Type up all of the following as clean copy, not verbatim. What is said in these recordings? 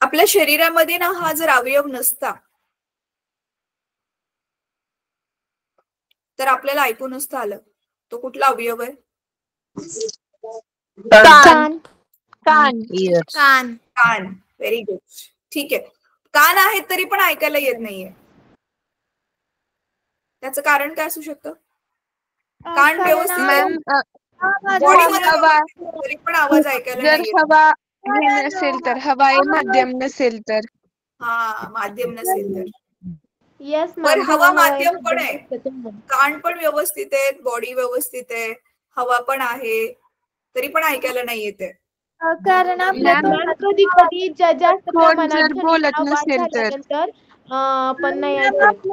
आपल्या शरीरामध्ये ना हा जर अवयव नसता तर आपल्याला ऐकू नसतं आलं. तो कुठला अवयव आहे? कान. कान. कान. कान. Very good. ठीक आहे. कान आहेत तरी पण ऐकायला येत नाहीये. त्याचं कारण काय असू शकतं? कान व्यवस्थित तरी पण आवाज ऐकायला जर नाही हवा नसेल तर, हवा माध्यम नसेल तर. हा, माध्यम नसेल तर. येस पण हवा माध्यम पण आहे, कान पण व्यवस्थित आहेत, बॉडी व्यवस्थित आहे, हवा पण आहे, तरी पण ऐकायला नाही येते. कारण आपल्या कधी कधी जास्त प्रमाणात बोलत नसेल तर पण नाही ऐकत.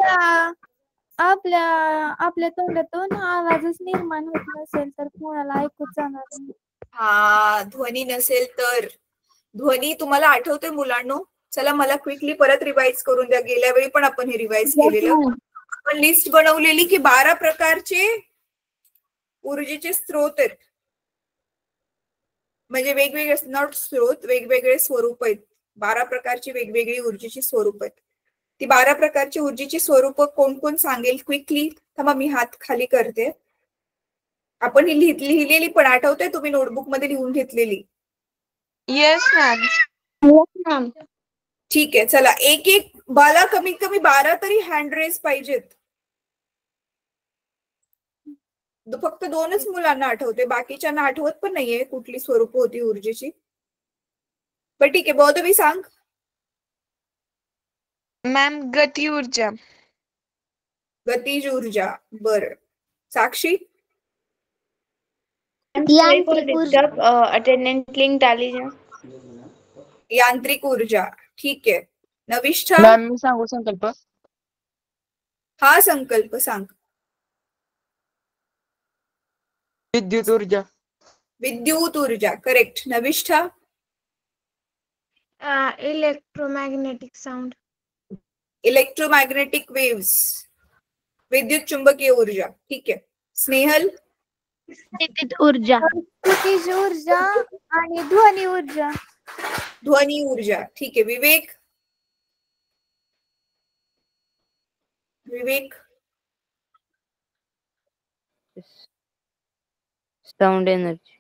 आपल्या तोंडातून आवाजच निर्माण होत नसेल तर कोणाला ऐकूच जाणार नाही. हा, ध्वनी नसेल तर. ध्वनी तुम्हाला आठवतोय मुलांनो? चला मला क्विकली परत रिवाइज करून द्या. गेल्या वेळी पण आपण हे रिवाइज केलेलं. आपण लिस्ट बनवलेली की 12 प्रकारचे ऊर्जेचे स्रोत आहेत. म्हणजे वेगवेगळे नॉट स्रोत, वेगवेगळे स्वरूप आहेत. 12 प्रकारची वेगवेगळी ऊर्जेची स्वरूप आहेत. ती 12 प्रकारची ऊर्जेची स्वरूप कोण कोण सांगेल क्विकली? थांबा मी हात खाली करते. आपण ही लिहिलेली पण आठवते, तुम्ही नोटबुक मध्ये लिहून घेतलेली? Yes ma'am. ठीक आहे, चला एक एक बाला कमीत कमी 12 तरी हँड रेस पाहिजेत. फक्त 2च मुलांना आठवते, बाकीच्यांना आठवत पण नाहीये कुठली स्वरूप होती ऊर्जेची. पण ठीक आहे, बौद्धवी सांग. मॅम गती ऊर्जा. गतीज ऊर्जा. बर. साक्षी? यांत्रिक ऊर्जा. अटेंडेंटली इंटेलिजन्स. यांत्रिक ऊर्जा. ठीक आहे. नविष्ठा? मॅम मी सांगू संकल्प? हा संकल्प सांग. विद्युत ऊर्जा. विद्युत ऊर्जा. करेक्ट. नविष्ठा? Electromagnetic sound. Electromagnetic waves. विद्युत चुंबकीय ऊर्जा. ठीक आहे. स्नेहल? स्थितीज ऊर्जा. स्थितीज ऊर्जा आणि ध्वनी ऊर्जा. ध्वनी ऊर्जा. ठीक आहे. विवेक? विवेक? Sound energy.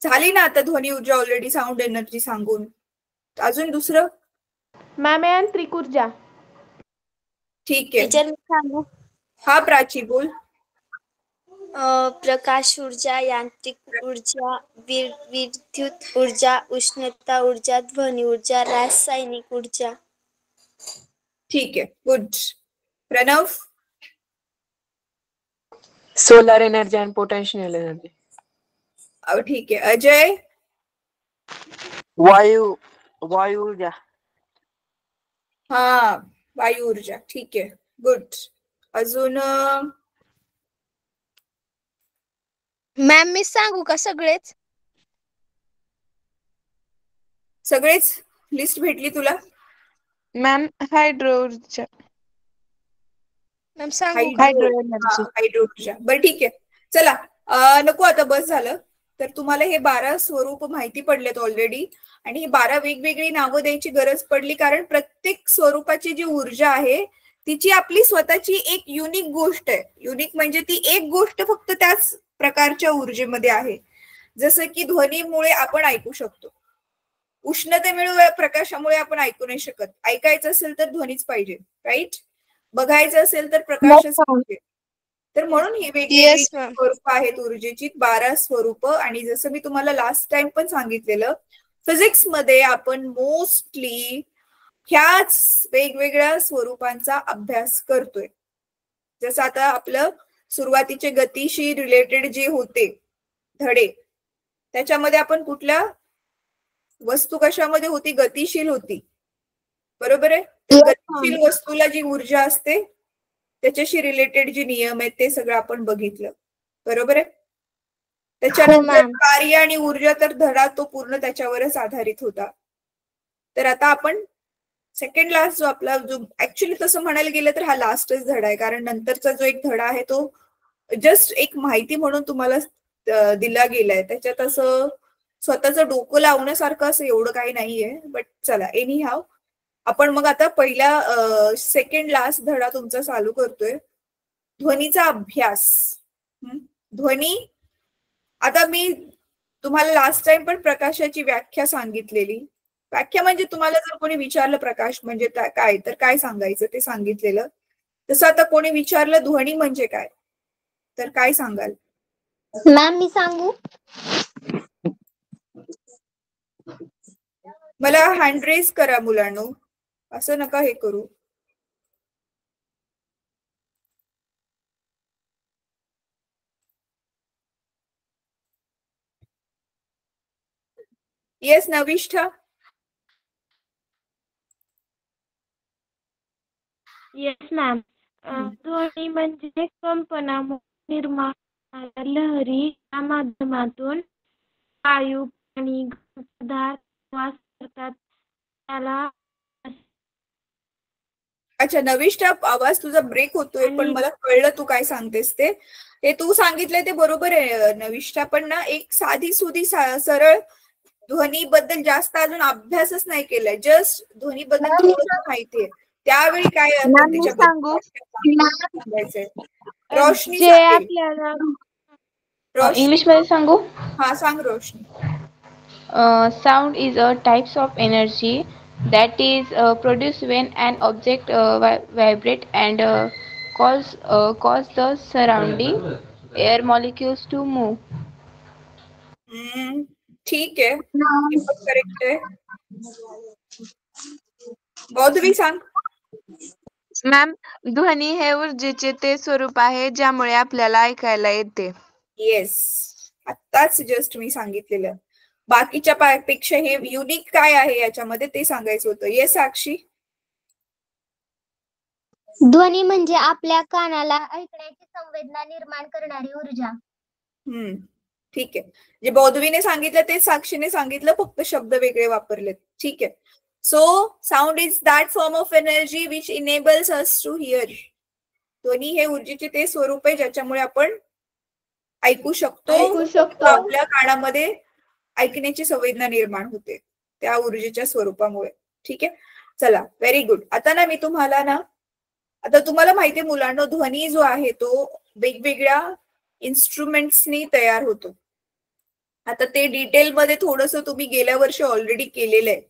झाली ना आता ध्वनी ऊर्जा ऑलरेडी, साऊंड एनर्जी सांगून. अजून दुसरं? मॅम यांत्रिक ऊर्जा. ठीक आहे. हा प्राची बोल. प्रकाश ऊर्जा, यांत्रिक ऊर्जा, विद्युत ऊर्जा, उष्णता ऊर्जा, ध्वनी ऊर्जा, रासायनिक ऊर्जा. ठीक आहे, गुड. प्रणव? सोलर एनर्जी आणि पोटेन्शियल एनर्जी. ठीक आहे. अजय? वायू ऊर्जा. हा, वायू ऊर्जा. ठीक आहे, गुड. अजून? मॅम मी सांगू का सगळेच? सगळेच लिस्ट भेटली तुला? मॅम हायड्रो ऊर्जा. मॅम सांगू हायड्रो एनर्जी. हायड्रो ऊर्जा. बरं ठीक आहे. चला नको आता, बस झालं. तर तुम्हाला हे 12 स्वरूप माहिती पडलेत ऑलरेडी, आणि ही 12 वेगवेगळी नावं द्यायची गरज पडली कारण प्रत्येक स्वरूपाची जी ऊर्जा आहे तिची आपली स्वतःची एक युनिक गोष्ट आहे. युनिक म्हणजे ती एक गोष्ट फक्त त्याच प्रकारच्या ऊर्जेमध्ये आहे. जसं की ध्वनीमुळे आपण ऐकू शकतो, उष्णतेमुळे प्रकाशामुळे आपण ऐकू नाही शकत. ऐकायचं असेल तर ध्वनीच पाहिजे, राईट? बघायचं असेल तर प्रकाशच पाहिजे. तर म्हणून ही वेगवेगळी स्वरूप आहेत ऊर्जेची, 12 स्वरूप. आणि जसं मी तुम्हाला लास्ट टाइम पण सांगितलेलं, फिजिक्स मध्ये आपण मोस्टली ह्याच वेगवेगळ्या स्वरूपांचा अभ्यास करतोय. जसं आता आपलं सुरुवातीचे गतीशी रिलेटेड जे होते धडे, त्याच्यामध्ये आपण कुठल्या वस्तू कशामध्ये होती? गतिशील होती, बरोबर आहे? गतिशील वस्तूला जी ऊर्जा असते त्याच्याशी रिलेटेड जे नियम आहेत ते सगळं आपण बघितलं, बरोबर आहे? त्याच्यानंतर कार्य आणि ऊर्जा तर धडा तो पूर्ण त्याच्यावरच आधारित होता. तर आता आपण सेकंड लास्ट जो आपला, जो ऍक्च्युली तसं म्हणायला गेलं तर हा लास्टच धडा आहे, कारण नंतरचा जो एक धडा आहे तो जस्ट एक माहिती म्हणून तुम्हाला दिला गेलाय. त्याच्यात असं स्वतःचं डोकं लावण्यासारखं असं एवढं काही नाहीये, बट चला एनी हाव. आपण मग आता पहिला सेकंड लास्ट धडा तुमचा चालू करतोय, ध्वनीचा अभ्यास. ध्वनी, आता मी तुम्हाला लास्ट टाइम पण प्रकाशाची व्याख्या सांगितलेली. व्याख्या म्हणजे तुम्हाला जर कोणी विचारलं प्रकाश म्हणजे काय, तर काय सांगायचं ते सांगितलेलं. तसं आता कोणी विचारलं ध्वनी म्हणजे काय, तर काय सांगाल? मॅम मी सांगू? मला हँड रेज करा मुलांनो, असं नका हे करू. येस नविष्ठा. Yes ma'am. ध्वनी म्हणजे कंपना निर्माण लहरी या माध्यमातून वायू आणि पदार्थ प्रवास करतात त्याला. अच्छा नविष्ठा, आवाज तुझा ब्रेक होतोय, पण मला कळलं तू काय सांगतेस ते. हे तू सांगितलंय ते बरोबर आहे नविष्ठा, पण ना एक साधी सुधी सरळ ध्वनी बद्दल जास्त अजून अभ्यासच नाही केलाय, जस्ट ध्वनी बद्दल थोडं माहितीये. त्यावेळी काय आपण त्याच्याबद्दल रोशनी जे आपल्याला इंग्लिश मध्ये सांगू? हा सांग रोशनी. Sound is a types of energy that is produced when an object vibrate and cause the surrounding air molecules to move. ठीक आहे, करेक्ट आहे. बौद्धवी सांग. मॅम, ध्वनी हे ऊर्जेचे ते स्वरूप आहे ज्यामुळे आपल्याला ऐकायला येते. येस, आत्ताच जस्ट मी सांगितलेलं. बाकीच्या पेक्षा हे युनिक काय आहे याच्यामध्ये ते सांगायचं होतं. येस साक्षी. ध्वनी म्हणजे आपल्या कानाला ऐकण्याची संवेदना निर्माण करणारी ऊर्जा. ठीक आहे, जे बौद्धवीने सांगितलं ते साक्षीने सांगितलं, फक्त शब्द वेगळे वापरलेत. ठीक आहे. So sound is that form of energy which enables us to hear. ध्वनी हे ऊर्जेचे ते स्वरूप आहे ज्याच्यामुळे आपण ऐकू शकतो. आपल्या कानामध्ये ऐकण्याची संवेदना निर्माण होते त्या ऊर्जेच्या स्वरूपामुळे. ठीक आहे, चला व्हेरी गुड. आता ना मी तुम्हाला आता तुम्हाला माहितीये मुलांना, ध्वनी जो आहे तो वेगवेगळ्या इन्स्ट्रुमेंट्सनी तयार होतो. आता ते डिटेल मध्ये थोडस तुम्ही गेल्या वर्षी ऑलरेडी केलेलं आहे.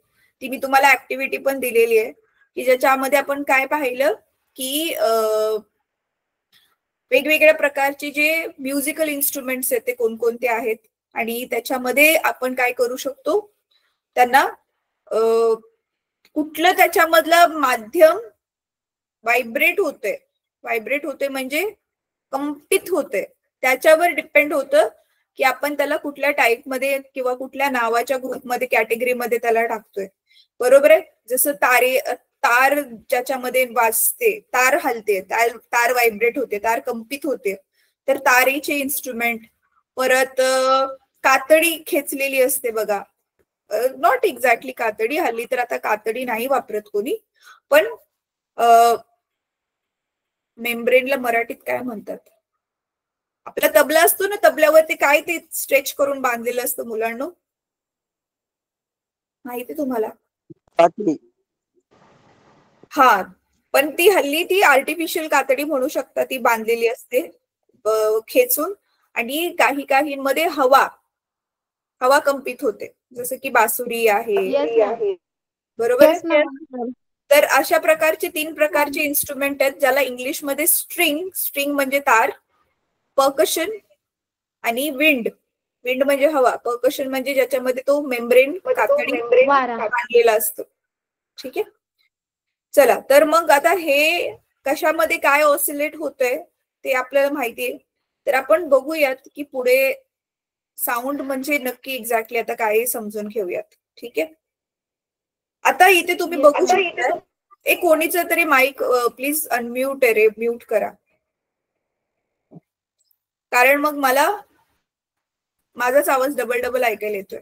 ती मी तुम्हाला ऍक्टिव्हिटी पण दिलेली आहे की ज्याच्यामध्ये आपण काय पाहिलं की वेगवेगळ्या प्रकारचे जे म्युझिकल इन्स्ट्रुमेंट्स आहेत ते कोणकोणते आहेत, आणि त्याच्यामध्ये आपण काय करू शकतो, त्यांना कुठलं त्याच्यामधलं माध्यम व्हायब्रेट होते म्हणजे कंपित होते, त्याच्यावर डिपेंड होतं की आपण त्याला कुठल्या टाईप मध्ये किंवा कुठल्या नावाच्या ग्रुपमध्ये कॅटेगरीमध्ये त्याला टाकतोय. बरोबर आहे. जसं तार ज्याच्यामध्ये वाजते, तार हलते, तार व्हायब्रेट होते, तार कंपित होते, तर तारेचे इन्स्ट्रुमेंट. परत कातडी खेचलेली असते बघा, नॉट एक्झॅक्टली कातडी, हल्ली तर आता कातडी नाही वापरत कोणी, पण मेम्ब्रेनला मराठीत काय म्हणतात, आपला तबला असतो ना, तबल्यावरती काय ते स्ट्रेच करून बांधलेलं असतं मुलांनो, माहिती तुम्हाला? हा, पण ती हल्ली ती आर्टिफिशियल कातडी म्हणू शकता, ती बांधलेली असते खेचून, आणि काही मध्ये हवा कंपित होते, जसं की बासुरी आहे. बरोबर. तर अशा प्रकारचे 3 प्रकारचे इन्स्ट्रुमेंट आहेत, ज्याला इंग्लिशमध्ये स्ट्रिंग म्हणजे तार, पर्कशन आणि विंड म्हणजे हवा, पर्कशन म्हणजे ज्याच्यामध्ये तो मेम्ब्रेन कातडी बांधलेला असतो. ठीक आहे, चला तर मग आता हे कशामध्ये काय ऑसिलेट होतंय ते आपल्याला माहितीये, तर आपण बघूयात की पुढे साऊंड म्हणजे नक्की एक्झॅक्टली आता काय समजून घेऊयात. ठीक आहे, आता इथे तुम्ही बघू शकता, एक कोणीचं तरी माईक प्लीज अनम्यूट म्यूट करा, कारण मग मला माझाच आवाज डबल ऐकायला येतोय.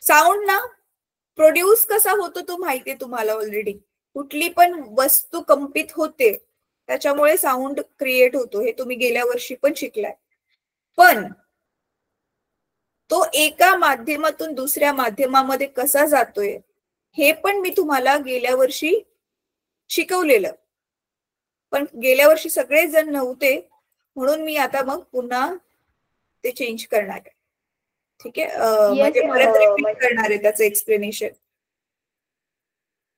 साऊंड ना प्रोड्यूस कसा होतो तो माहितीये तुम्हाला ऑलरेडी. कुठली पण वस्तू कंपित होते त्याच्यामुळे साऊंड क्रिएट होतो, हे तुम्ही गेल्या वर्षी पण शिकलाय. पण तो एका माध्यमातून दुसऱ्या माध्यमामध्ये कसा जातोय हे पण मी तुम्हाला गेल्या वर्षी शिकवलेलं, पण गेल्या वर्षी सगळेच जण नव्हते म्हणून मी आता मग पुन्हा ते चेंज करणार आहे. ठीक आहे, म्हणजे परत रिपीट करणार आहे त्याचं एक्सप्लेनेशन.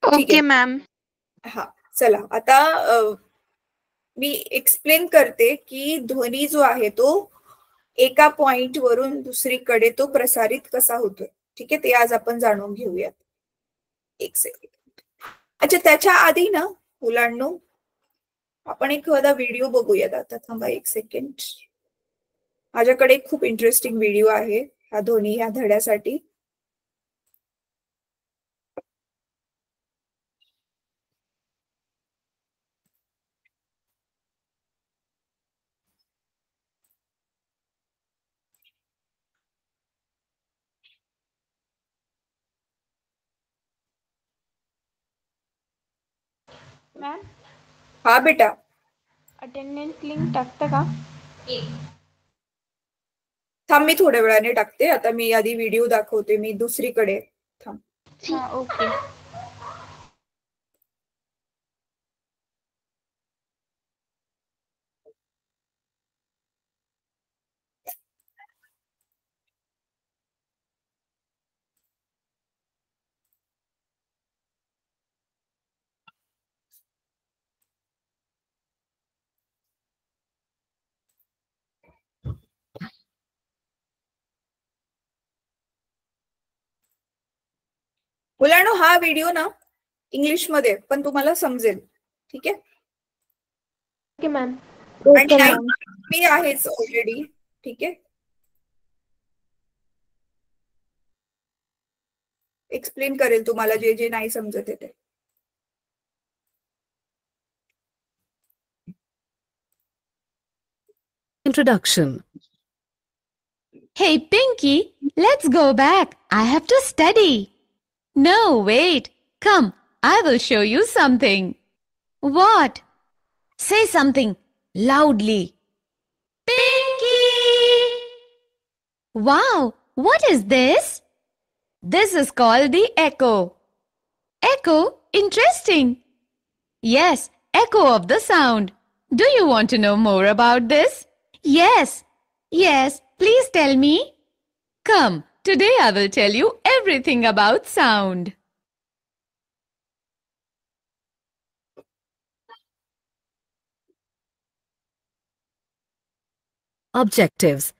ठीक ओके आहे. मॅम. हा चला आता मी एक्सप्लेन करते की ध्वनी जो आहे तो एका पॉइंट वरून दुसरीकडे तो प्रसारित कसा होतोय. ठीक आहे, ते आज आपण जाणून घेऊयात. एक सेकंड. अच्छा, त्याच्या आधी ना मुलांनो आपण एखादा व्हिडिओ बघूयात. आता थांबा एक सेकंड. माझ्याकडे एक खूप इंटरेस्टिंग व्हिडिओ आहे ह्या ध्वनी ह्या धड्यासाठी. मॅम हा बेटा, अटेंडन्स लिंक टाकता का? थांब मी थोड्या वेळाने टाकते. आता मी आधी व्हिडिओ दाखवते. मी दुसरीकडे थांब. हा ओके. मुलांनो हा व्हिडिओ ना इंग्लिश मध्ये पण तुम्हाला समजेल. ठीक आहे, ओके मॅम. आणि नाही मी आहेच ऑलरेडी. ठीक आहे, एक्सप्लेन करेल तुम्हाला जे जे नाही समजत आहे ते. Introduction. Hey Pinky, let's go back. I have to study. No, wait. Come, I will show you something. What? Say something loudly. Pinky! Wow, what is this? This is called the echo. Echo? Interesting. Yes, echo of the sound. Do you want to know more about this? Yes. Yes, please tell me. Come, today I will tell you everything about sound. Objectives.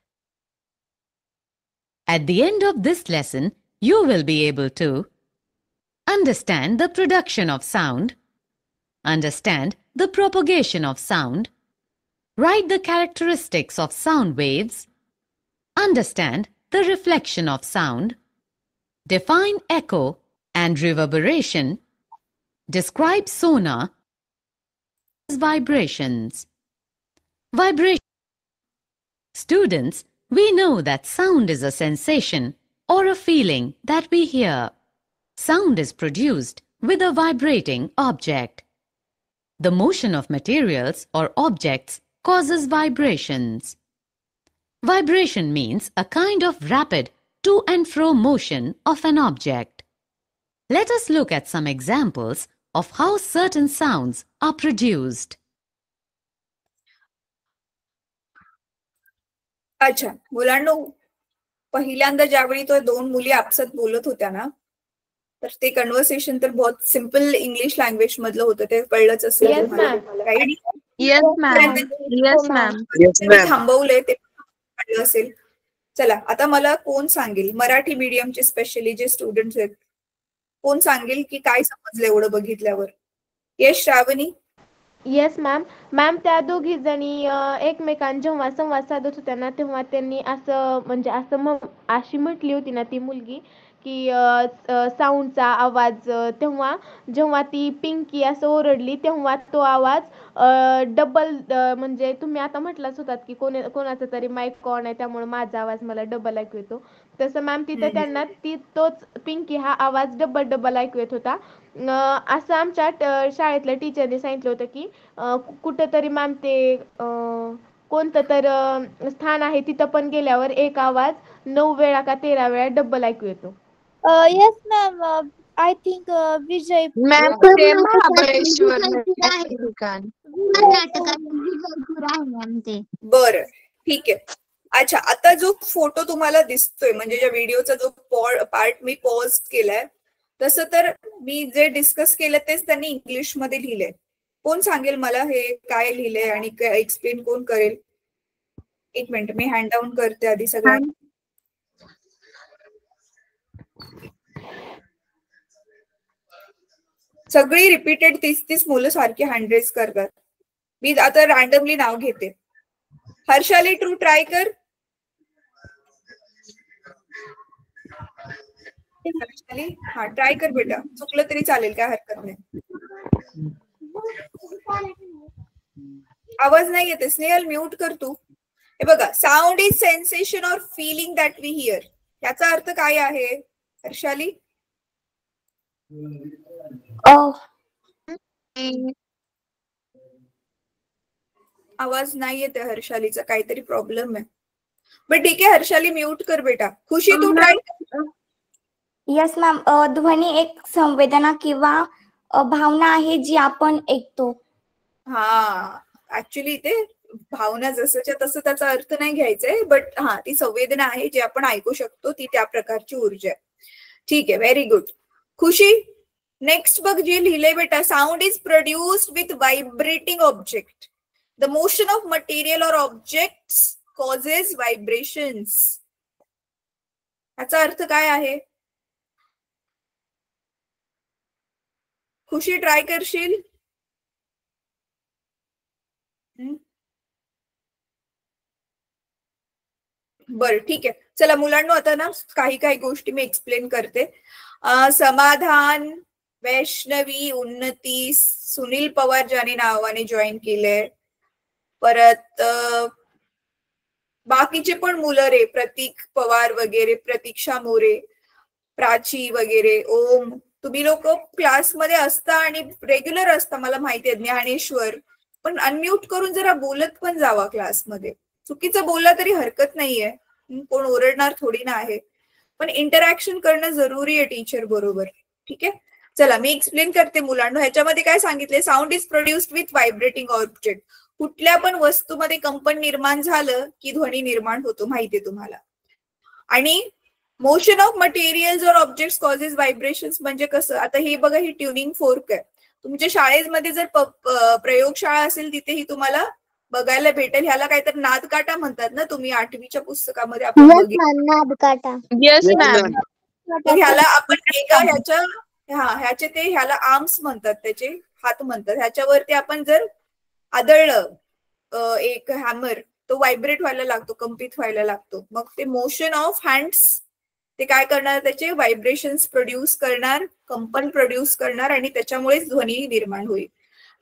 At the end of this lesson, you will be able to understand the production of sound, understand the propagation of sound, write the characteristics of sound waves, understand the reflection of sound, define echo and reverberation, describe sonar, vibrations. Vibration. Students, we know that sound is a sensation or a feeling that we hear. Sound is produced with a vibrating object. The motion of materials or objects causes vibrations. Vibration means a kind of rapid to and fro motion of an object. Let us look at some examples of how certain sounds are produced. अच्छा मुलांनो, पहिल्यांदा ज्यावेळी तो दोन मुली आपसात बोलत होत्या ना, तर ते कन्व्हर्सेशन तर बहुत सिंपल इंग्लिश लँग्वेज मधलं होतं. ते कळलंच असेल Yes, तुम्हाला. ma'am. Right? Yes ma'am. Yes ma'am. मी थांबवलंय ते कळलं असेल. चला आता मला कोण सांगेल, मराठी मीडियमचे स्पेशली जे स्टुडंट्स आहेत, कोण सांगेल की काय समजलं एवढं बघितल्यावर? Yash, Shravani? Yes ma'am. Ma'am त्या दोघी जणी एकमेकां जेव्हा संवाद साधत होत्या ना तेव्हा त्यांनी असं म्हणजे अशी म्हटली होती ना ती मुलगी की साऊंडचा आवाज तेव्हा जेव्हा ती पिंकी असं ओरडली तेव्हा तो आवाज डबल म्हणजे तुम्ही आता म्हटलाच होतात की कोणाचा तरी माईक ऑन आहे त्यामुळे माझा आवाज मला डबल ऐकू येतो. तसं मॅम तिथे त्यांना तोच पिंकी हा आवाज डबल ऐकू येत होता. असं आमच्या शाळेतल्या टीचरने सांगितलं होतं की कुठंतरी मॅम ते कोणतं तर स्थान आहे तिथं पण गेल्यावर एक आवाज 9 वेळा का 13 वेळा डबल ऐकू येतो. Yes ma'am. I think Vijay ma'am ते महाबळेश्वर हे ठिकाण. बरं, ठीक आहे. अच्छा, आता जो फोटो तुम्हाला दिसतोय म्हणजे ज्या व्हिडिओचा जो पार्ट मी पॉज केलाय, तसं तर मी जे डिस्कस केलं तेच त्यांनी इंग्लिश मध्ये लिहिलंय. कोण सांगेल मला हे काय लिहिलंय आणि एक्सप्लेन कोण करेल? एक मिनिट, मी हँड डाऊन करते आधी सगळ्यांना. सगळी रिपीटेड 30 मुलं सारखी हँड रेज करतात. मी आता रॅन्डमली नाव घेते. हर्षाली, ट्रू ट्राय कर. हर्षाली, हा ट्राय कर बेटा. चुकलं तरी चालेल, काय हरकत नाही. आवाज नाही येते. स्नेहल, म्यूट कर तू. हे बघा, sound is sensation or feeling that we hear. याचा अर्थ काय आहे हर्षाली? आवाज नाही येते हर्षालीचा, काहीतरी प्रॉब्लेम आहे. बट ठीक आहे हर्षाली, म्यूट कर बेटा. खुशी, तू ट्राय कर. Yes ma'am. ध्वनी एक संवेदना किंवा भावना आहे जी आपण ऐकतो. हा, ऍक्च्युली ते भावना जसंच्या तसं त्याचा अर्थ नाही घ्यायचंय, बट हा, ती संवेदना आहे जी आपण ऐकू शकतो, ती त्या प्रकारची ऊर्जा आहे. ठीक आहे, व्हेरी गुड. खुशी, नेक्स्ट बघ जे लिहिलंय बेटा. Sound is produced with vibrating object. The motion of material और ऑब्जेक्ट्स कॉजेस व्हायब्रेशन्स. याचा अर्थ काय आहे? खुशी, ट्राय करशील? बरं, ठीक आहे. चला मुलांनो, आता ना काही गोष्टी मी एक्सप्लेन करते. समाधान, वैष्णवी, उन्नती, सुनील पवार ज्याने नावाने जॉईन केलंय, परत बाकीचे पण मुलं रे, प्रतीक पवार वगैरे, प्रतीक्षा मोरे, प्राची वगैरे, ओम, तुम्ही लोक क्लासमध्ये असता आणि रेग्युलर असता मला माहिती आहे. ज्ञानेश्वर, पण अनम्यूट करून जरा बोलत पण जावा क्लासमध्ये. चुकीचं बोलला तरी हरकत नाहीये, कोण ओरडणार थोडी ना आहे, पण इंटरॅक्शन करणं जरुरी आहे टीचर बरोबर. ठीक आहे, चला मी एक्सप्लेन करते मुलांना. ह्याच्यामध्ये काय सांगितले? Sound is produced with vibrating object. कुठल्या पण वस्तूमध्ये कंपन निर्माण झालं की ध्वनी निर्माण होतो, माहितीये तुम्हाला. आणि मोशन ऑफ मटेरियल्स और ऑब्जेक्ट्स कॉजेस व्हायब्रेशन्स म्हणजे कसं? आता हे बघा, ही ट्युनिंग फोर्क आहे. तुमच्या शाळेमध्ये जर प्रयोगशाळा असेल तिथेही तुम्हाला बघायला भेटेल. ह्याला काहीतरी नादकाटा म्हणतात ना तुम्ही, 8वीच्या पुस्तकामध्ये आपण ह्याला आपण एका ह्याला आर्म्स म्हणतात, त्याचे हात म्हणतात. ह्याच्यावरती आपण जर आदळलं एक हॅमर, तो व्हायब्रेट व्हायला लागतो, कंपित व्हायला लागतो. मग ते मोशन ऑफ हँड्स ते काय करणार? त्याचे व्हायब्रेशन्स प्रोड्यूस करणार, कंपन प्रोड्यूस करणार, आणि त्याच्यामुळेच ध्वनी निर्माण होईल.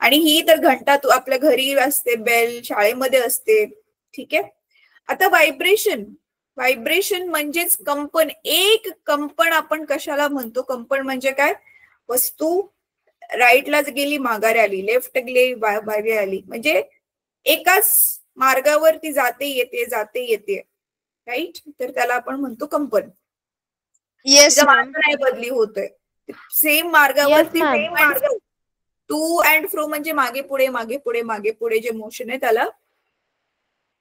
आणि ही तर घंटा तू आपल्या घरी असते, बेल शाळेमध्ये असते. ठीक आहे. आता व्हायब्रेशन म्हणजेच कंपन. एक कंपन आपण कशाला म्हणतो? कंपन म्हणजे काय? वस्तू राईटला गेली माघारी आली, लेफ्ट गेली मागे आली, म्हणजे एकाच मार्गावरती जाते येते, राईट? तर त्याला आपण म्हणतो कंपन. नाही बदली होतोय, सेम मार्गावरती टू अँड फ्रो म्हणजे मागे पुढे जे मोशन आहे त्याला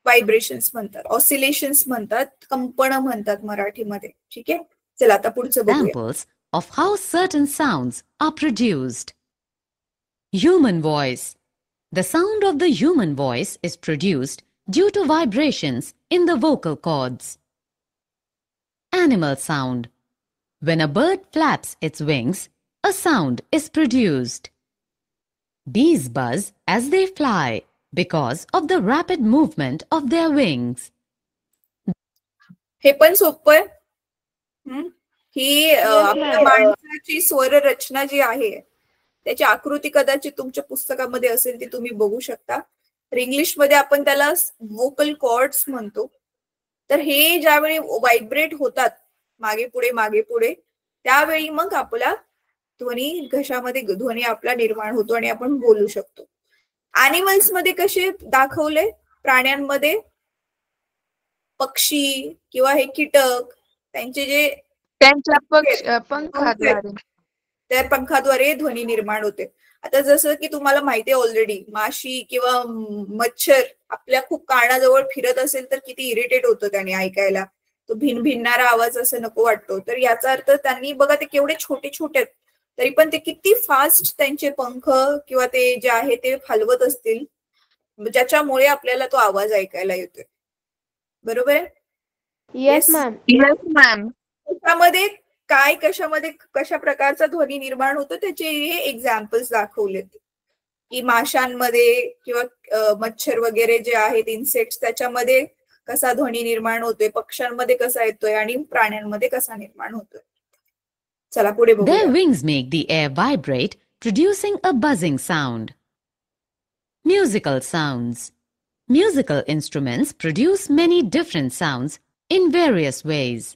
व्हायब्रेशन्स म्हणतात, ऑसिलेशन्स म्हणतात, कंपन म्हणतात मराठीमध्ये. ठीक आहे, चला आता पुढचं बघूया. Examples of how certain sounds are produced. Human voice. The sound of the human voice is produced due to vibrations in the vocal cords. Animal sound. When a bird flaps its wings, a sound is produced. Bees buzz as they fly because of the rapid movement of their wings. हे पण सोपं आहे. ही आपल्या माणसाची स्वर रचना जी आहे त्याची आकृती कदाचित तुमच्या पुस्तकामध्ये असेल, ती तुम्ही बघू शकता. तर इंग्लिशमध्ये आपण त्याला व्होकल कॉर्ड्स म्हणतो. तर हे ज्यावेळी व्हायब्रेट होतात मागे पुढे त्यावेळी मग आपला ध्वनी, घशामध्ये ध्वनी आपला निर्माण होतो आणि आपण बोलू शकतो. ॲनिमल्स मध्ये कसे दाखवले? प्राण्यांमध्ये पक्षी किंवा हे कीटक त्यांचे जे त्यांच्या पंखाद्वारे त्या पंखाद्वारे ध्वनी निर्माण होते. आता जसं की तुम्हाला माहिती आहे ऑलरेडी, माशी किंवा मच्छर आपल्या खूप कानाजवळ फिरत असेल तर किती इरिटेट होतं त्याने ऐकायला. तो भिनभिनणारा आवाज असं नको वाटतो. तर याचा अर्थ त्यांनी बघा ते केवढे छोटे छोटे आहेत, तरी पण ते किती फास्ट त्यांचे पंख किंवा ते जे आहे ते हलवत असतील, ज्याच्यामुळे आपल्याला तो आवाज ऐकायला येतोय. बरोबर आहे? Yes ma'am. Yes ma'am. त्यामध्ये काय कशा प्रकारचा ध्वनी निर्माण होतो त्याचे हे एक्झाम्पल्स दाखवलेत, की माशांमध्ये किंवा मच्छर वगैरे जे आहेत इन्सेक्ट्स त्याच्यामध्ये कसा ध्वनी निर्माण होतोय, पक्ष्यांमध्ये कसा येतोय आणि प्राण्यांमध्ये कसा निर्माण होतोय. चला पुढे Their बघूया. wings make the air vibrate, producing a buzzing sound. Musical sounds. Musical instruments produce many different sounds in various ways.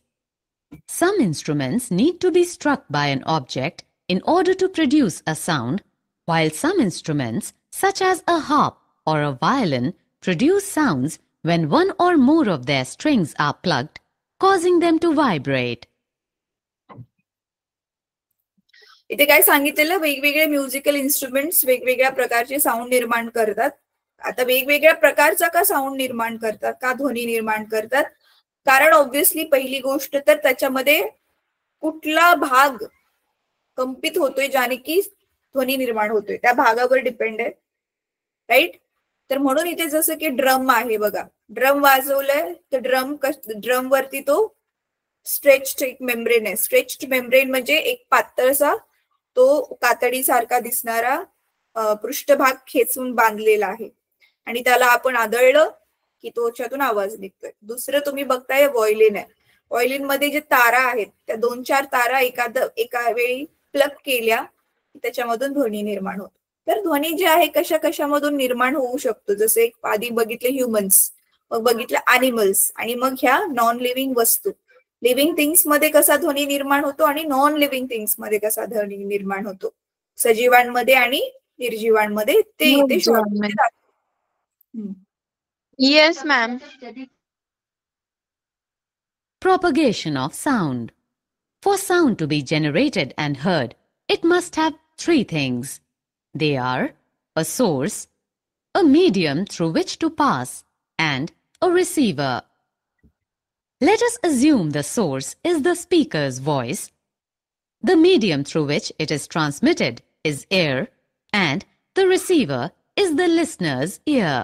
Some instruments need to be struck by an object in order to produce a sound, while some instruments, such as a harp or a violin, produce sounds when one or more of their strings are plucked, causing them to vibrate. इथे काय सांगितलेलं, वेगवेगळे musical instruments वेगवेगळ्या प्रकारचे sound निर्माण करतात. आता वेगवेगळ्या प्रकारचा का साऊंड निर्माण करतात, का ध्वनी निर्माण करतात? कारण ऑब्व्हियसली पहिली गोष्ट तर त्याच्यामध्ये कुठला भाग कंपित होतोय ज्याने की ध्वनी निर्माण होतोय त्या भागावर डिपेंड आहे, राईट? तर म्हणून इथे जसं की ड्रम आहे बघा, ड्रम वाजवलंय तर ड्रम वरती तो स्ट्रेच्ड एक मेम्ब्रेन आहे. स्ट्रेच्ड मेम्ब्रेन म्हणजे एक पातळसा तो कातडीसारखा दिसणारा पृष्ठभाग खेचून बांधलेला आहे आणि त्याला आपण आदळलं की त्याच्यातून आवाज निघतोय. दुसरं तुम्ही बघताय व्हायोलिन आहे. व्हायोलिन मध्ये जे तारा आहेत त्या 2-4 तारा एका वेळी प्लग केल्या त्याच्यामधून ध्वनी निर्माण होतो. तर ध्वनी जे आहे कशामधून निर्माण होऊ शकतो, जसे एक आधी बघितले ह्युमन्स, मग बघितलं अॅनिमल्स आणि मग ह्या नॉन लिव्हिंग वस्तू. लिव्हिंग थिंग्स मध्ये कसा ध्वनी निर्माण होतो आणि नॉन लिव्हिंग थिंग्स मध्ये कसा ध्वनी निर्माण होतो, सजीवांमध्ये आणि निर्जीवांमध्ये, ते इथे शॉर्टमध्ये दाखवतो. Yes, ma'am. Propagation of sound. For sound to be generated and heard, it must have three things. They are a source, a medium through which to pass, and a receiver. Let us assume the source is the speaker's voice. The medium through which it is transmitted is air, and the receiver is the listener's ear.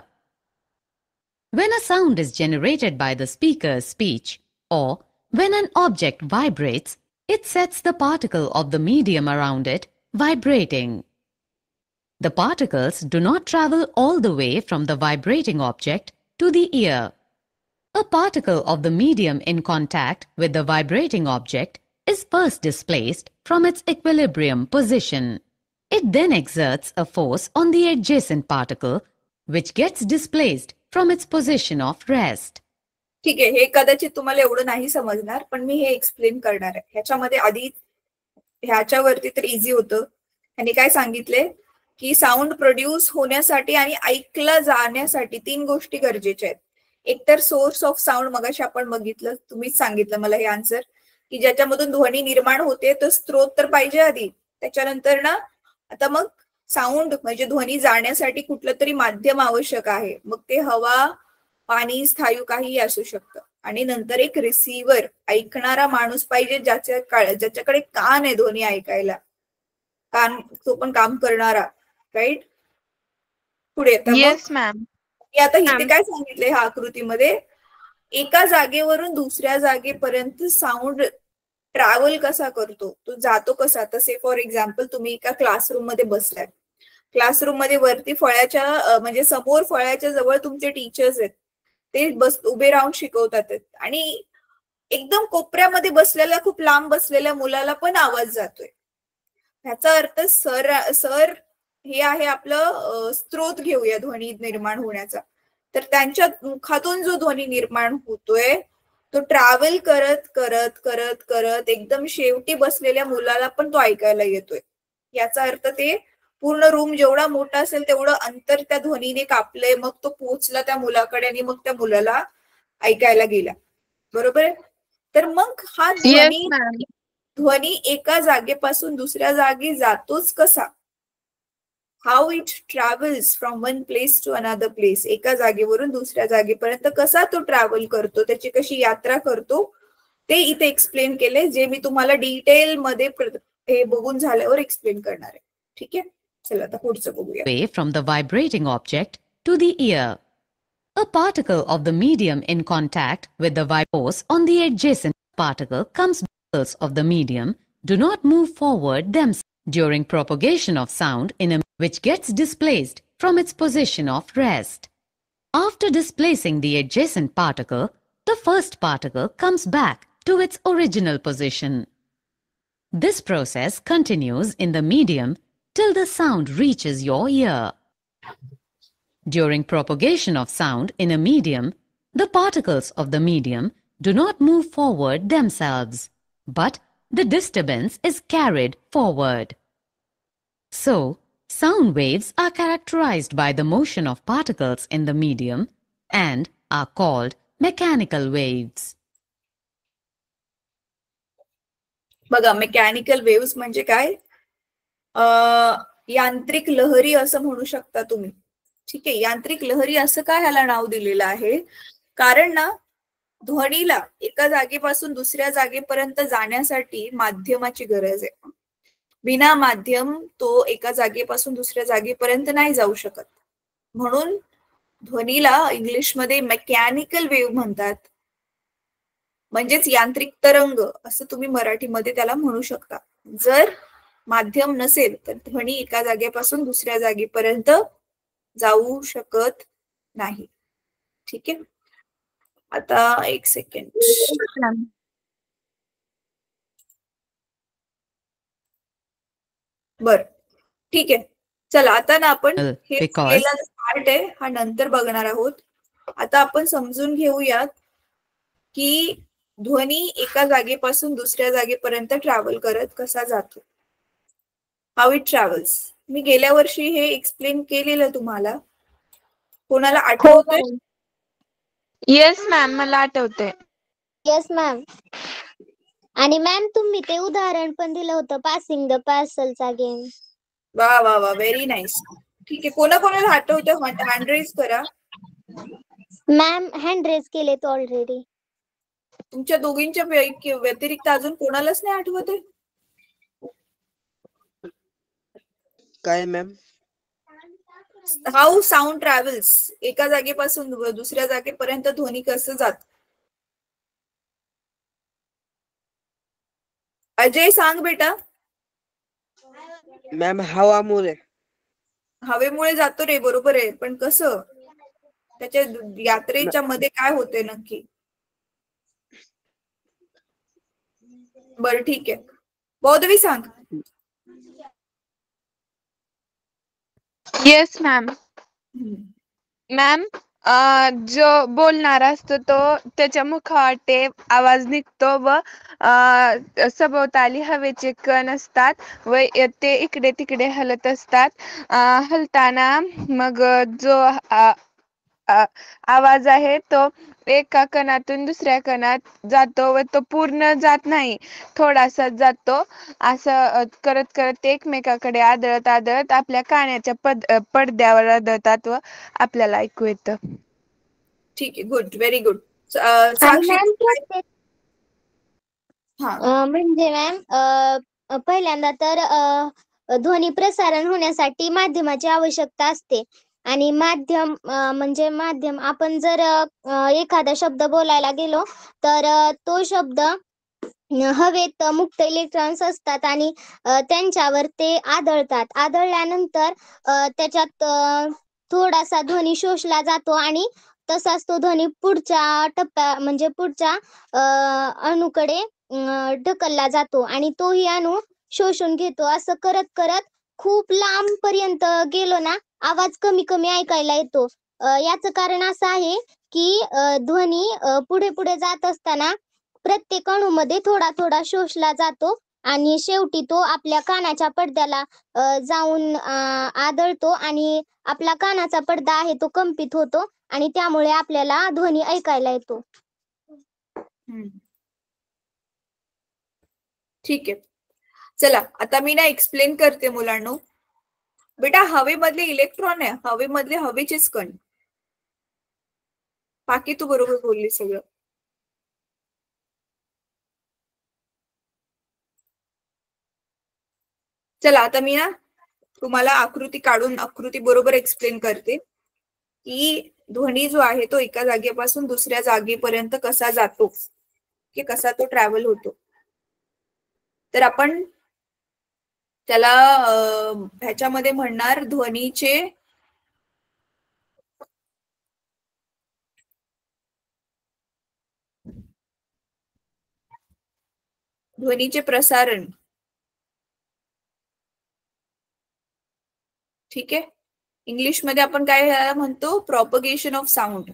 When a sound is generated by the speaker's speech, or when an object vibrates, it sets the particle of the medium around it vibrating. The particles do not travel all the way from the vibrating object to the ear. A particle of the medium in contact with the vibrating object is first displaced from its equilibrium position. It then exerts a force on the adjacent particle, which gets displaced from its position of rest. ठीक आहे, हे कदाचित तुम्हाला एवढं नाही समजणार, पण मी हे एक्सप्लेन करणार आहे. ह्याच्यामध्ये आधी ह्याच्यावरती तर इझी होतं. आणि काय सांगितले की साऊंड प्रोड्यूस होण्यासाठी आणि ऐकला जाण्यासाठी 3 गोष्टी गरजेच्या आहेत. एक तर सोर्स ऑफ साऊंड, मगाशी आपण बघितलं, तुम्हीच सांगितलं मला हे आन्सर, की ज्याच्यामधून ध्वनी निर्माण होते तो स्त्रोत तर पाहिजे आधी. त्याच्यानंतर ना आता मग साऊंड म्हणजे ध्वनी जाण्यासाठी कुठलं तरी माध्यम आवश्यक आहे. मग ते हवा, पाणी, स्थायू काहीही असू शकतं. आणि नंतर एक रिसिव्हर, ऐकणारा माणूस पाहिजे ज्याच्याकडे कान आहे ध्वनी ऐकायला, कान तो पण काम करणारा, राईट? पुढे येस मॅम. आता इथे काय सांगितलंय ह्या आकृतीमध्ये, एका जागेवरून दुसऱ्या जागेपर्यंत साऊंड ट्रॅव्हल कसा करतो, तो जातो कसा. तसे फॉर एक्झाम्पल तुम्ही एका क्लासरूम मध्ये बसलाय, क्लासरूम मध्ये वरती फळ्याच्या म्हणजे समोर फळ्याच्या जवळ तुमचे टीचर्स आहेत, ते उभे राहून शिकवतात आणि एकदम कोपऱ्यामध्ये बसलेल्या खूप लांब बसलेल्या मुलाला पण आवाज जातोय. ह्याचा अर्थ सर हे आहे आपलं स्त्रोत घेऊया ध्वनी निर्माण होण्याचा. तर त्यांच्या मुखातून जो ध्वनी निर्माण होतोय तो ट्रॅव्हल करत करत करत करत एकदम शेवटी बसलेल्या मुलाला पण तो ऐकायला येतोय. याचा अर्थ ते पूर्ण रूम जेवढा मोठा असेल तेवढं अंतर त्या ध्वनीने कापलंय, मग तो पोहोचला त्या मुलाकडे आणि मग त्या मुलाला ऐकायला गेला, बरोबर आहे. तर मग हा येस ध्वनी मॅम. ध्वनी एका जागेपासून दुसऱ्या जागी जातोच कसा? How it travels from one place to another place. एका जागेवरून दुसऱ्या जागेपर्यंत कसा तो ट्रॅव्हल करतो, त्याची कशी यात्रा करतो, ते इथे एक्सप्लेन केले, जे मी तुम्हाला डिटेल मध्ये हे बघून झाल्यावर एक्सप्लेन करणार आहे. ठीक आहे, चला आता पुढचं बघूया. Away from the vibrating object to the ear. A particle of the medium in contact with the force on the adjacent particle comes particles of the medium do not move forward themselves during propagation of sound in a which gets displaced from its position of rest. After displacing the adjacent particle, the first particle comes back to its original position. This process continues in the medium till the sound reaches your ear. During propagation of sound in a medium, the particles of the medium do not move forward themselves, but the disturbance is carried forward. So, sound waves are characterized by the motion of particles in the medium and are called mechanical waves. बघा, mechanical waves म्हणजे काय? यांत्रिक लहरी असं म्हणू शकता तुम्ही. ठीक आहे, यांत्रिक लहरी असं काय ह्याला नाव दिलेलं आहे? कारण ना, ध्वनीला एका जागेपासून दुसऱ्या जागेपर्यंत जाण्यासाठी माध्यमाची गरज आहे. विना माध्यम तो एका जागेपासून दुसऱ्या जागेपर्यंत नाही जाऊ शकत. म्हणून ध्वनीला इंग्लिशमध्ये मेकॅनिकल वेव्ह म्हणतात, म्हणजेच यांत्रिक तरंग असं तुम्ही मराठीमध्ये त्याला म्हणू शकता. जर माध्यम नसेल तर ध्वनी एका जागेपासून दुसऱ्या जागेपर्यंत जाऊ शकत नाही. ठीक आहे, आता एक सेकंड. बर, ठीक आहे, चला आता ना आपण हे पार्ट आहे हा नंतर बघणार आहोत. आता आपण समजून घेऊयात की ध्वनी एका जागेपासून दुसऱ्या जागेपर्यंत ट्रॅव्हल करत कसा जातो. How it travels. मी गेल्या वर्षी हे एक्सप्लेन केलेलं तुम्हाला. कोणाला आठवतंय? येस मॅम, मला आठवतंय. Yes ma'am. आणि मॅम तुम्ही ते उदाहरण पण दिलं होतं पासिंग द पार्सलचा गेम. वा वा वा, व्हेरी नाईस. ठीक आहे, कोणाकोणाला आठवतं हँड रेज करा. मॅम हँड रेज केलेत ऑलरेडी. तुमच्या दोघींच्या व्यतिरिक्त अजून कोणालाच नाही आठवत आहे? काय मॅम? How sound travels. एका जागेपासून दुसऱ्या जागेपर्यंत ध्वनी कसं जात? अजय सांग बेटा. मॅम हवामुळे. हवेमुळे जातो रे, बरोबर आहे, पण कसं? त्याच्या यात्रेच्या मध्ये काय होते नक्की? बरं ठीक आहे, बौद्धवी सांग. Yes ma'am. मॅम, जो बोलणारा असतो तो त्याच्या मुखावाटे आवाज निघतो व सभोवताली हवेचे कण असतात व ते इकडे तिकडे हलत असतात. हलताना मग जो आवाज आहे तो एका कणातून दुसऱ्या कणात जातो व तो पूर्ण जात नाही, थोडासा जातो. असं करत करत ते एकमेकाकडे आदळत आदळत आपल्या कानाच्या पडद्यावर आदळतात व आपल्याला ऐकू येतं. ठीक आहे, गुड, व्हेरी गुड. म्हणजे मॅम पहिल्यांदा तर ध्वनी प्रसारण होण्यासाठी माध्यमाची आवश्यकता असते. आणि माध्यम म्हणजे माध्यम, आपण जर एखादा शब्द बोलायला गेलो तर तो शब्द हवेत मुक्त इलेक्ट्रॉन्स असतात आणि त्यांच्यावर ते आदळतात. आदळल्यानंतर त्याच्यात थोडासा ध्वनी शोषला जातो आणि तसाच तो ध्वनी पुढच्या टप्प्या म्हणजे पुढच्या अणूकडे ढकलला जातो आणि तोही अणू शोषून घेतो. असं करत करत खूप लांब पर्यंत गेलो ना, आवाज कमी कमी ऐकायला येतो. याचं कारण असं आहे की ध्वनी पुढे पुढे जात असताना प्रत्येक अणूमध्ये थोडा थोडा शोषला जातो आणि शेवटी तो आपल्या कानाच्या पडद्याला जाऊन आदळतो आणि आपला कानाचा पडदा आहे तो कंपित होतो आणि त्यामुळे आपल्याला ध्वनी ऐकायला येतो. ठीक आहे. चला आता मी ना एक्सप्लेन करते मुलांनो. बेटा हवेमधले इलेक्ट्रॉन आहे, हवेमधले हवेचेच कण. बाकी तू बरोबर बोलली सगळं. चला आता मी ना तुम्हाला आकृती काढून आकृती बरोबर एक्सप्लेन करते की ध्वनी जो आहे तो एका जागेपासून दुसऱ्या जागेपर्यंत कसा जातो, की कसा तो ट्रॅव्हल होतो. तर आपण त्याला ह्याच्यामध्ये म्हणणार ध्वनीचे प्रसारण. ठीक आहे. इंग्लिश मध्ये आपण काय म्हणतो, प्रॉपगेशन ऑफ साऊंड.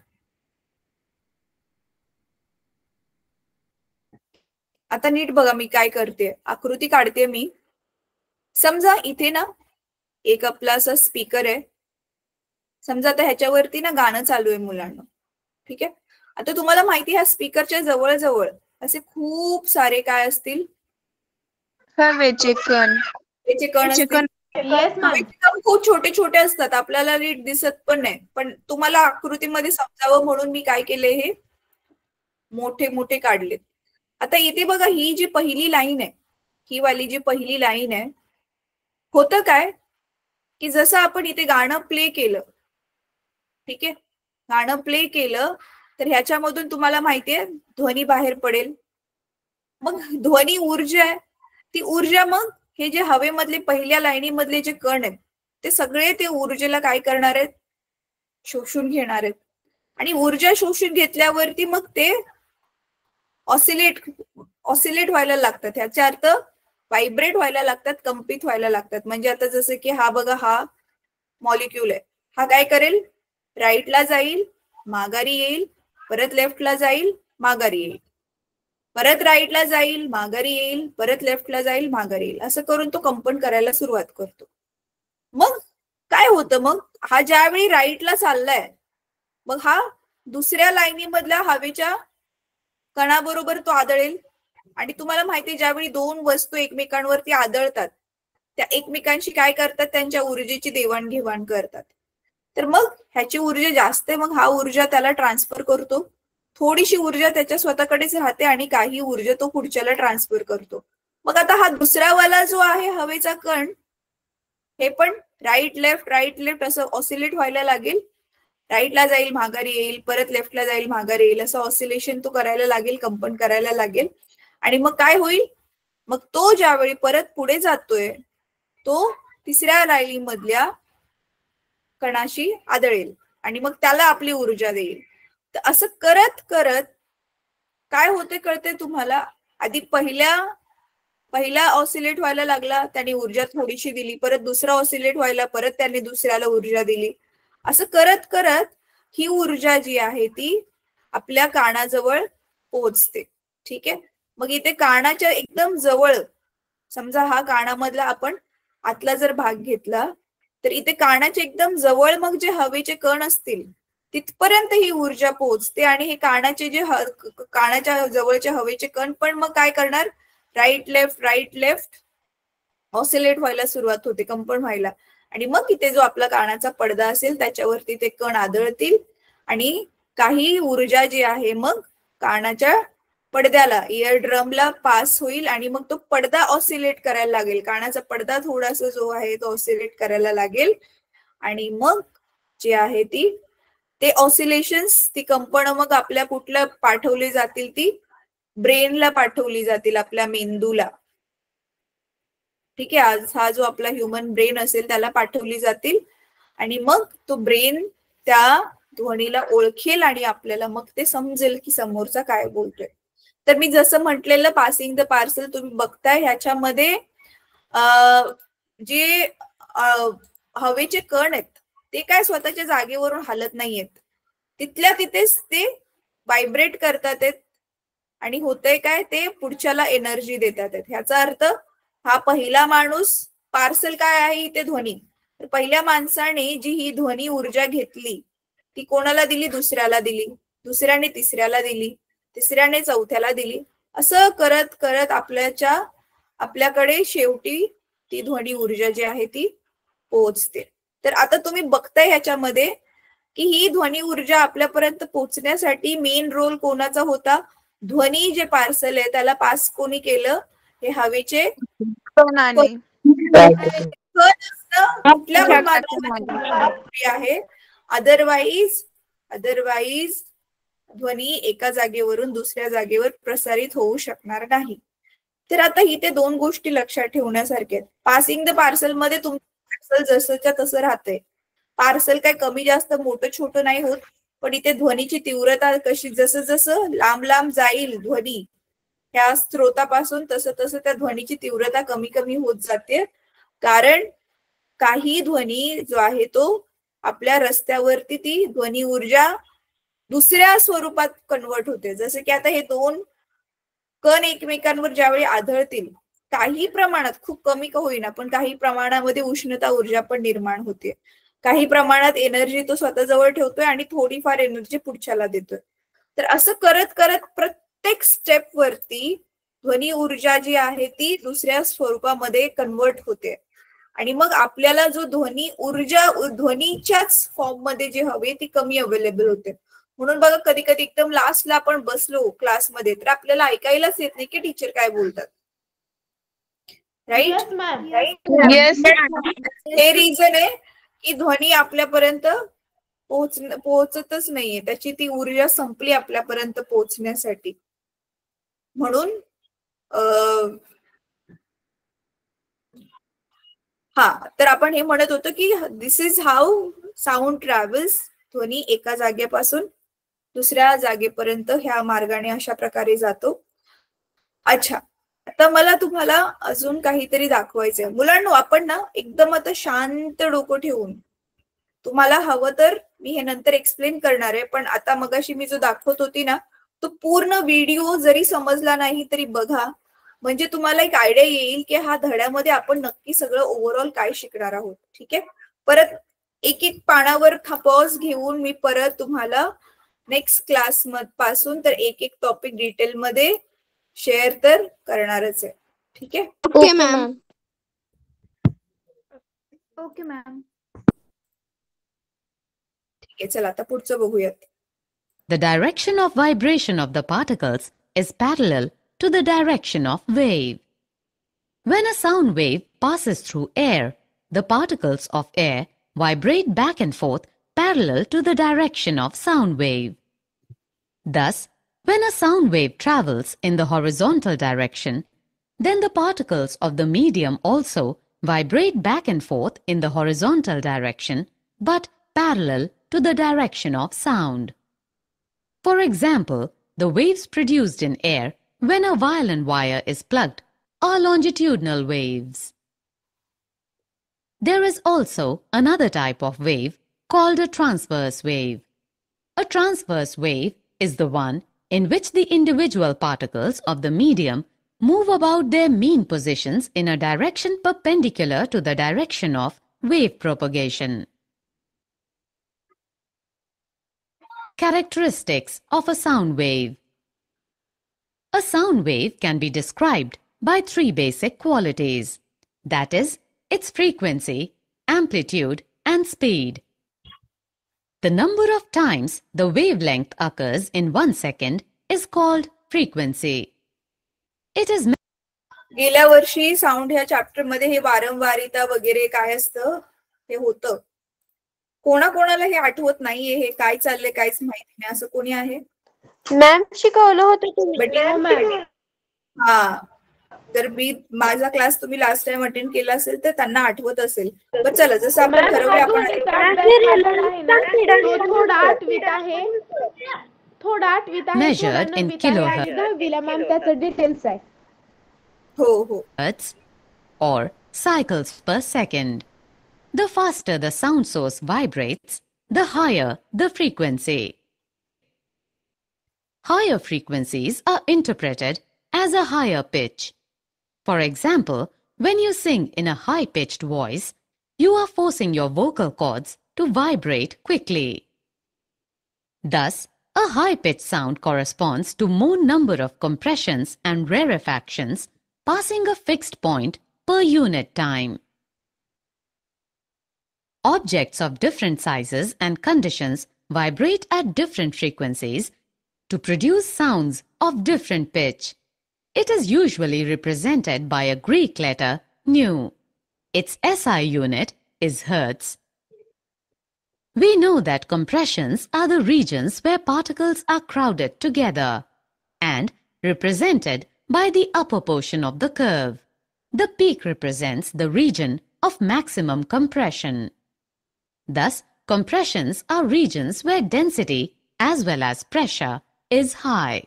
आता नीट बघा मी काय करते, आकृती काढते मी. समजा इथे ना एक आपला असा स्पीकर आहे. समजा आता ह्याच्यावरती ना गाणं चालू आहे मुलांना. ठीक आहे. आता तुम्हाला माहिती ह्या स्पीकरच्या जवळ जवळ असे खूप सारे काय असतील, हवेचे कण. त्याचे कण असतील. खूप छोटे छोटे असतात, आपल्याला नीट दिसत पण नाही. पण तुम्हाला आकृतीमध्ये समजावं म्हणून मी काय केले, हे मोठे मोठे काढलेत. आता इथे बघा ही जी पहिली लाईन आहे, ही वाली जी पहिली लाईन आहे, होतं काय की जसं आपण इथे गाणं प्ले केलं, ठीक आहे, गाणं प्ले केलं तर ह्याच्यामधून तुम्हाला माहितीये ध्वनी बाहेर पडेल. मग ध्वनी ऊर्जा आहे, ती ऊर्जा मग हे जे हवेमधले पहिल्या लाईनीमधले जे कण आहेत ते सगळे ते ऊर्जेला काय करणार आहेत, शोषून घेणार आहेत. आणि ऊर्जा शोषून घेतल्यावरती मग ते ऑसिलेट व्हायला लागतात. ह्याचा अर्थ व्हायब्रेट व्हायला लागतात, कंपित व्हायला लागतात. म्हणजे आता जसं की हा बघा, हा मॉलिक्यूल आहे, हा काय करेल, राईटला जाईल, माघारी येईल, परत लेफ्टला जाईल, माघारी येईल, परत राईटला जाईल, माघारी येईल, परत लेफ्टला जाईल, माघारी येईल. असं करून तो कंपन करायला सुरुवात करतो. मग काय होतं, मग हा ज्यावेळी राईटला चाललाय, मग हा दुसऱ्या लाईनीमधल्या हवेच्या कणाबरोबर तो आदळेल. आणि तुम्हाला माहिती, ज्यावेळी दोन वस्तू एकमेकांवरती आदळतात त्या एकमेकांशी काय करतात, त्यांच्या ऊर्जेची देवाणघेवाण करतात. तर मग ह्याची ऊर्जा जास्त आहे, मग हा ऊर्जा त्याला ट्रान्सफर करतो. थोडीशी ऊर्जा त्याच्या स्वतःकडेच राहते आणि काही ऊर्जा तो पुढच्याला ट्रान्सफर करतो. मग आता हा दुसरा वाला जो आहे हवेचा कण, हे पण राईट लेफ्ट असं ऑसिलेट व्हायला लागेल. राईटला जाईल, माघारी येईल, परत लेफ्टला जाईल, माघारी येईल, असं ऑसिलेशन तो करायला लागेल, कंपन करायला लागेल. आणि मग काय होईल, मग तो ज्यावेळी परत पुढे जातोय तो तिसऱ्या लाईनीमधल्या कणाशी आदळेल आणि मग त्याला आपली ऊर्जा देईल. तर असं करत करत काय होते कळते तुम्हाला, आधी पहिला ऑसिलेट व्हायला लागला, त्याने ऊर्जा थोडीशी दिली, परत दुसरा ऑसिलेट व्हायला, परत त्याने दुसऱ्याला ऊर्जा दिली. असं करत करत ही ऊर्जा जी आहे ती आपल्या कानाजवळ पोहोचते. ठीक आहे. मग इथे कानाच्या एकदम जवळ, समजा हा कानामधला आपण आतला जर भाग घेतला तर इथे कानाच्या एकदम जवळ मग जे हवेचे कण असतील तिथपर्यंत ही ऊर्जा पोहोचते. आणि हे कानाचे जे कानाच्या जवळचे हवेचे कण पण मग काय करणार, राईट लेफ्ट ऑसिलेट व्हायला सुरुवात होते, कंपन व्हायला. आणि मग इथे जो आपला कानाचा पडदा असेल त्याच्यावरती ते कण आदळतील आणि काही ऊर्जा जी आहे मग कानाच्या पडद्याला, इयर ड्रमला पास होईल आणि मग तो पडदा ऑसिलेट करायला लागेल. कानाचा पडदा थोडासा जो आहे तो ऑसिलेट करायला लागेल. आणि मग जे आहे ते ऑसिलेशन्स, ती कंपन मग आपल्या कुठल्या पाठवली जातील, ती ब्रेनला पाठवली जातील, आपल्या मेंदूला. ठीक आहे. आज हा जो आपला ह्युमन ब्रेन असेल त्याला पाठवली जातील आणि मग तो ब्रेन त्या ध्वनीला ओळखेल आणि आपल्याला मग ते समजेल की समोरचा काय बोलतोय. तर मी जसं म्हटलेलं पासिंग द पार्सल तुम्ही बघताय, ह्याच्यामध्ये जे हवेचे कण आहेत ते काय स्वतःच्या जागेवरून हलत नाहीयेत, तिथल्या तिथेच ते व्हायब्रेट करतात आहेत आणि होतंय काय, ते पुढच्याला एनर्जी देतात आहेत. ह्याचा अर्थ हा पहिला माणूस, पार्सल काय आहे इथे ध्वनी, तर पहिल्या माणसाने जी ही ध्वनी ऊर्जा घेतली ती कोणाला दिली? दुसऱ्याला दिली, दुसऱ्याने तिसऱ्याला दिली, तिसऱ्याने चौथ्याला दिली. असं करत करत आपल्याकडे शेवटी ती ध्वनी ऊर्जा जी आहे ती पोहोचते. तर आता तुम्ही बघताय ह्याच्यामध्ये की ही ध्वनी ऊर्जा आपल्यापर्यंत पोहोचण्यासाठी मेन रोल कोणाचा होता? ध्वनी जे पार्सल आहे त्याला पास कोणी केलं? हे हवेचे कणाने. कुठल्या माध्यमात आहे. अदरवाईज ध्वनी एका जागेवरून दुसऱ्या जागेवर प्रसारित होऊ शकणार नाही. तर आता इथे दोन गोष्टी लक्षात ठेवण्यासारख्या आहेत. पासिंग द पार्सल मध्ये तुमचं पार्सल जसंच्या तसं राहतंय. पार्सल काय कमी जास्त मोठं छोटं नाही होत, पण इथे ध्वनीची तीव्रता कशी जसं जसं लांब लांब जाईल ध्वनी ह्या स्त्रोतापासून तसं तसं त्या ध्वनीची तीव्रता कमी कमी होत जाते. कारण काही ध्वनी जो आहे तो आपल्या रस्त्यावरती ती ध्वनी ऊर्जा दुसऱ्या स्वरूपात कन्वर्ट होते. जसं की आता हे दोन कण एकमेकांवर ज्यावेळी आढळतील काही प्रमाणात, खूप कमी का होईना पण काही प्रमाणामध्ये उष्णता ऊर्जा पण निर्माण होते. काही प्रमाणात एनर्जी तो स्वतः जवळ ठेवतोय आणि थोडीफार एनर्जी पुढच्याला देतोय. तर असं करत करत प्रत्येक स्टेप वरती ध्वनी ऊर्जा जी आहे ती दुसऱ्या स्वरूपामध्ये कन्वर्ट होते. आणि मग आपल्याला जो ध्वनी ऊर्जा ध्वनीच्याच फॉर्म मध्ये जे हवे ती कमी अवेलेबल होते. म्हणून बघा कधी कधी एकदम लास्टला आपण बसलो क्लासमध्ये तर आपल्याला ऐकायलाच येत नाही की टीचर काय बोलतात. राईट? येस. हे रिझन आहे की ध्वनी आपल्यापर्यंत पोहोचतच नाहीये. त्याची ती ऊर्जा संपली आपल्यापर्यंत पोहोचण्यासाठी. म्हणून तर आपण हे म्हणत होतो की दिस इज हाऊ साऊंड ट्रॅव्हल्स. ध्वनी एका जागेपासून दुसऱ्या जागेपर्यंत ह्या मार्गाने अशा प्रकारे जातो. अच्छा, आता मला तुम्हाला अजून काहीतरी दाखवायचंय. मुलांनो आपण ना एकदम आता शांत डोकं ठेवून, तुम्हाला हवं तर मी हे नंतर एक्सप्लेन करणार आहे, पण आता मगाशी मी जो दाखवत होती ना तो पूर्ण व्हिडिओ जरी समजला नाही तरी बघा, म्हणजे तुम्हाला एक आयडिया येईल की हा धड्यामध्ये आपण नक्की सगळं ओव्हरऑल काय शिकणार आहोत. ठीक आहे, परत एक एक पानावर पॉज घेऊन मी परत तुम्हाला नेक्स्ट क्लास पासून तर एक एक टॉपिक डिटेल मध्ये शेअर तर करणारच आहे. ठीक आहे. Okay ma'am. Okay ma'am. ठीक आहे, चला आता पुढचं बघूयात. The direction of vibration of the particles is parallel to the direction of wave. When a sound wave passes through air, the particles of air vibrate back and forth parallel to the direction of sound wave. Thus, when a sound wave travels in the horizontal direction, then the particles of the medium also vibrate back and forth in the horizontal direction, but parallel to the direction of sound. For example, the waves produced in air when a violin wire is plugged are longitudinal waves. There is also another type of wave called a transverse wave. A transverse wave is the one in which the individual particles of the medium move about their mean positions in a direction perpendicular to the direction of wave propagation. Characteristics of a sound wave. A sound wave can be described by three basic qualities, that is, its frequency, amplitude, and speed. The number of times the wavelength occurs in 1 second is called frequency. It is गेल्या वर्षी sound ह्या chapter मध्ये हे वारंवारिता वगैरे काय असतं हे होतं. कोणाकोणाला हे आठवत नाहीये, हे काय चाललंय काहीच माहिती नाही असं कोणी आहे? मॅम शिकवलं होतं तुम्ही. तर मी माझा क्लास तुम्ही लास्ट टाइम अटेंड केला असेल तर त्यांना आठवत असेल. बरं चला, जसं आपण ठरवलं आपण थोडा आठवीत आहे, measured in kilohertz. दहावीला मॅम त्याचं डिटेल्स आहे. हो Hertz or cycles per second. The faster the sound source vibrates, the higher the frequency. Higher frequencies are interpreted as a higher pitch. For example, when you sing in a high-pitched voice, you are forcing your vocal cords to vibrate quickly. Thus, a high-pitched sound corresponds to more number of compressions and rarefactions passing a fixed point per unit time. Objects of different sizes and conditions vibrate at different frequencies to produce sounds of different pitch. It is usually represented by a Greek letter nu. Its SI unit is Hertz. We know that compressions are the regions where particles are crowded together and represented by the upper portion of the curve. The peak represents the region of maximum compression. Thus, compressions are regions where density as well as pressure is high.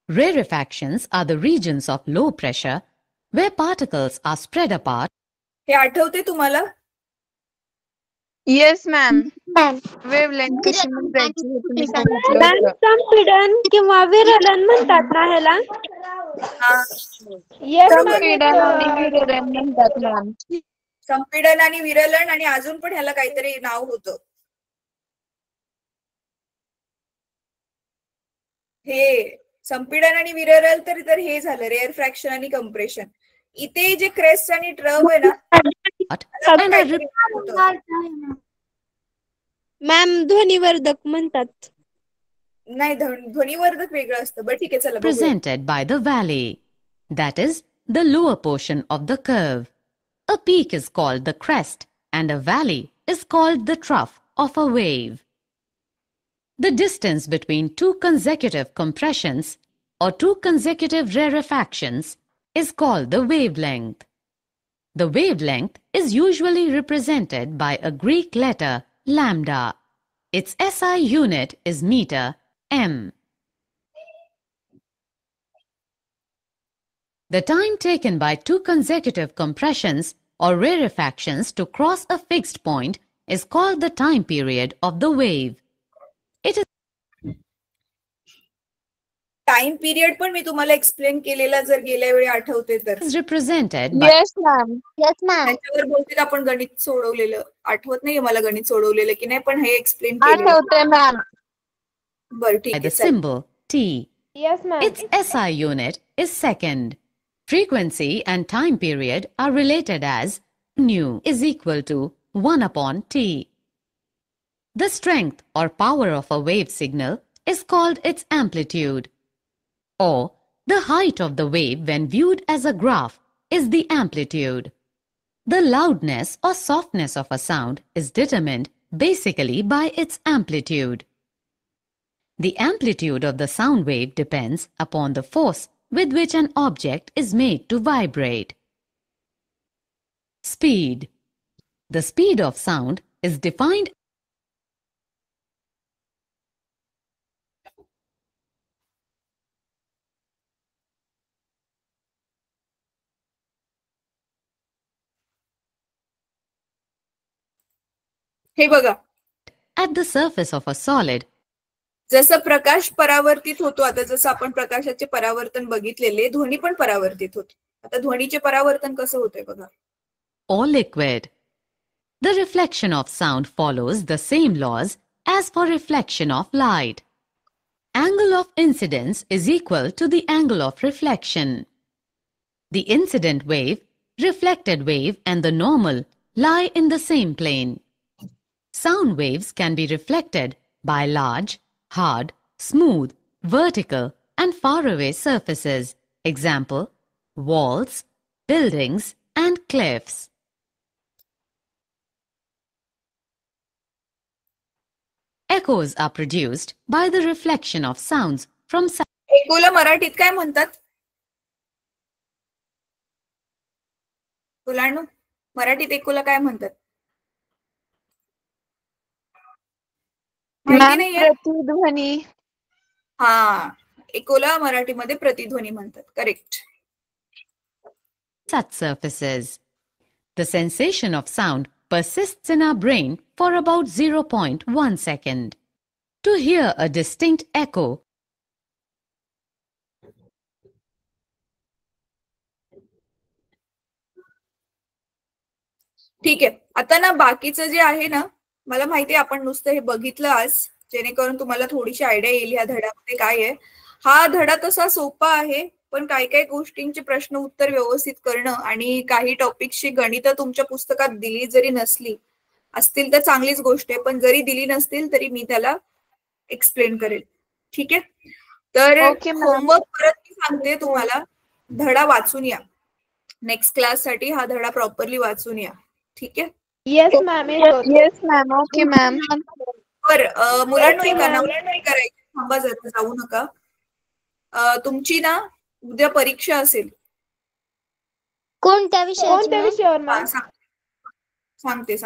Rarefactions are the regions of low pressure where particles are spread apart. हे आठवते तुम्हाला? Yes ma'am. Ma'am wavelength कशी मोजायची हे तुम्ही सांगितलं ma'am होतं. संपीडन किंवा विरलन म्हणतात ना ह्याला? येस संपीडन आणि विरलन म्हणतात मॅम. संपीडन आणि विरलन आणि अजून पण ह्याला काहीतरी नाव होतं. हे संपीडन आणि विरल तर हे झालं रेअर फ्रॅक्शन आणि कंप्रेशन. इथे जे क्रेस्ट आणि ट्रव आहे ना, मॅम ध्वनिवर्धक म्हणतात. नाही, ध्वनिवर्धक वेगळं असतं. बरं ठीक आहे, चला बघूया. Presented by the valley, that is, the lower portion of the curve. A peak is called the crest and a valley is called the trough of a wave. The distance between two consecutive compressions or two consecutive rarefactions is called the wavelength. The wavelength is usually represented by a Greek letter lambda. Its SI unit is meter m. The time taken by two consecutive compressions or rarefactions to cross a fixed point is called the time period of the wave. It is time period पण मी तुम्हाला explain केलेला जर गेल्या वेळी आठवते तर. represented by yes ma'am. Yes ma'am त्याच्यावर बहुतेक आपण गणित सोडवलेलं. आठवत नाही मला गणित सोडवलेलं की नाही, पण हे एक्सप्लेन केलेलं. आठवते मॅम. बरं ठीक the आहे, चला. symbol T. Yes ma'am. Its SI unit is second. Frequency and time period are related as nu is equal to 1 upon T. The strength or power of a wave signal is called its amplitude, or the height of the wave when viewed as a graph is the amplitude. The loudness or softness of a sound is determined basically by its amplitude. The amplitude of the sound wave depends upon the force with which an object is made to vibrate. Speed. The speed of sound is defined हे बघा, at the surface of a solid. जसं प्रकाश परावर्तित होतो, आता जसं आपण प्रकाशाचे परावर्तन बघितलेले, ध्वनी पण परावर्तित होते. आता ध्वनीचे परावर्तन कसं होतंय बघा. Or liquid. The reflection of sound follows the same laws as for reflection of light. Angle of incidence is equal to the angle of reflection. The incident wave, reflected wave and the normal lie in the same plane. Sound waves can be reflected by large, hard, smooth, vertical and faraway surfaces. Example, walls, buildings and cliffs. Echoes are produced by the reflection of sounds from Ekola मराठीत काय म्हणतात? मुलांनो, मराठीत एकोला काय म्हणतात? माहिती ma'am नाहीये? प्रतिध्वनी. हा, एकोला मराठीमध्ये प्रतिध्वनी म्हणतात. Correct. such surfaces. The sensation of sound persists in our brain for about 0.1 second. To hear a distinct echo, ठीक आहे. आता ना बाकीचं जे आहे ना, मला माहितीये आपण नुसतं हे बघितलं आज, जेणेकरून तुम्हाला थोडीशी आयडिया येईल ह्या धड्यामध्ये काय आहे. हा धडा तसा सोपा आहे, पण काही काही गोष्टींचे प्रश्न उत्तर व्यवस्थित करणं आणि काही टॉपिक्सची गणितं तुमच्या पुस्तकात दिली जरी नसली असतील तर चांगलीच गोष्ट आहे, पण जरी दिली नसतील तरी मी त्याला एक्सप्लेन करेल. ठीक आहे. तर Okay, ma'am. होमवर्क परत मी सांगते तुम्हाला, धडा वाचून या. नेक्स्ट क्लास साठी हा धडा प्रॉपरली वाचून या. ठीक आहे. Yes ma'am yes ma'am. Okay ma'am. बरं मुलांना ऐका ना, करायचं थांबा जरा, जाऊ नका. तुमची ना उद्या परीक्षा असेल. कोणत्या विषयाची कोणत्या मॅम? विषयावर हा, मॅम? सांगते.